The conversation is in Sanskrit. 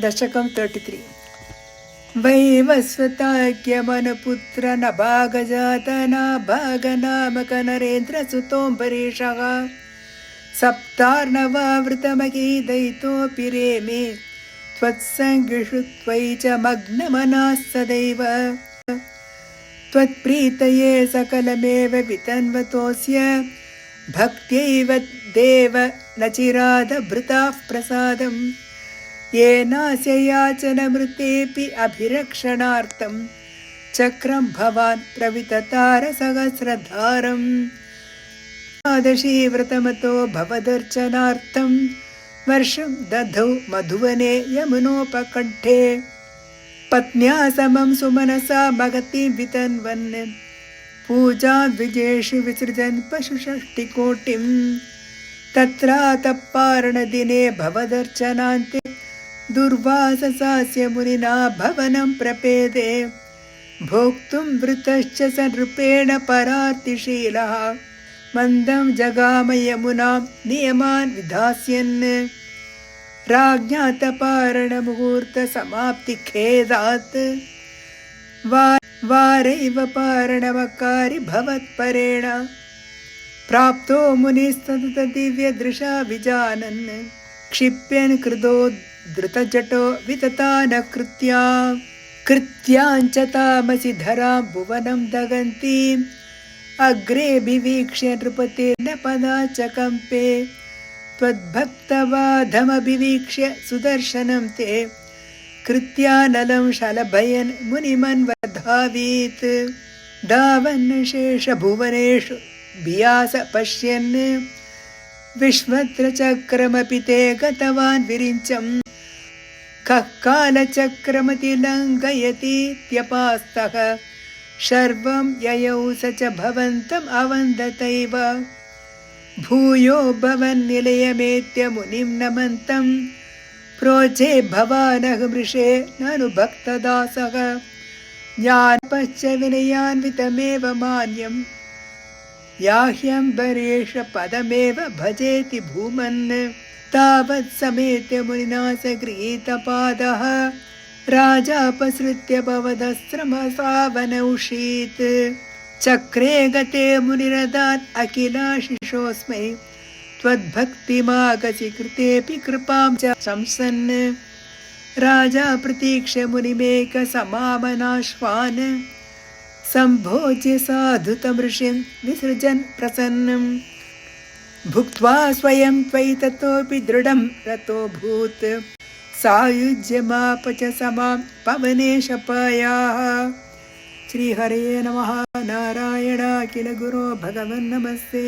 दशकं 33 वैवस्वताख्यमनुपुत्र न भागजात न भागनामकनरेन्द्रसुतोऽम्बरीषः सप्तार्णवावृतमगीदयितोऽपि रेमे त्वत्सङ्गिषु त्वयि च मग्नमनाः सदैव त्वत्प्रीतये सकलमेव वितन्वतोऽस्य भक्त्यैव देव न चिरादभृताः प्रसादम् येनास्य याचनमृतेऽपि अभिरक्षणार्थं चक्रं भवान् प्रविततारसहस्रधारम् द्वादशी व्रतमतो भवदर्चनार्थं वर्षं दधौ मधुवने यमुनोपकण्ठे पत्न्या समं सुमनसा महतीं वितन्वन् पूजा द्विजेषु विसृजन् पशुषष्टिकोटिं तत्रातपारणदिने भवदर्चनान्ते दुर्वाससास्य मुनिना भवनं प्रपेदे भोक्तुं वृतश्च स नृपेण परार्तिशीलः मन्दं जगाम यमुनां नियमान् विधास्यन् राज्ञा तपारणमुहूर्तसमाप्तिखेदात् वारैव पारणमकारि भवत्परेण प्राप्तो मुनिस्तत दिव्यदृशा विजानन् क्षिप्यन् कृतो धृतजटो वितता न कृत्याञ्च तामसि धरां भुवनं दगन्तीम् अग्रे विवीक्ष्य नृपतेर्न पदा च कम्पे त्वद्भक्तवाधमभिवीक्ष्य सुदर्शनं ते कृत्यानलं शलभयन् मुनिमन्वधावीत् धावन् शेषभुवनेषु भियास पश्यन् विश्वत्रचक्रमपि ते गतवान् विरिञ्चम् कः कालचक्रमतिलङ्घयतीत्यपास्तः शर्वं ययौ स च भवन्तम् अवन्दतैव भूयो भवन्निलयमेत्य मुनिं नमन्तं प्रोचे भवानहमृषे ननु भक्तदासः ज्ञानपश्च विनयान्वितमेव मान्यम् याह्यम्बरेश पदमेव भजेति भूमन् तावत् समेत्य मुनिना स गृहीतपादः राजापसृत्य भवदस्त्रमसावनौषीत् चक्रे गते मुनिरदात् अखिलाशिषोऽस्मै त्वद्भक्तिमागसि कृतेऽपि कृपां च शंसन् राजा प्रतीक्ष्य मुनिमेकसमामनाश्वान् सम्भोज्य साधुतमृषिं विसृजन् प्रसन्नम् भुक्त्वा स्वयं त्वयि ततोऽपि दृढं रतोऽभूत् सायुज्यमाप च समां पवनेशपायाः श्रीहरये नमः नारायण किल गुरो भगवन् नमस्ते।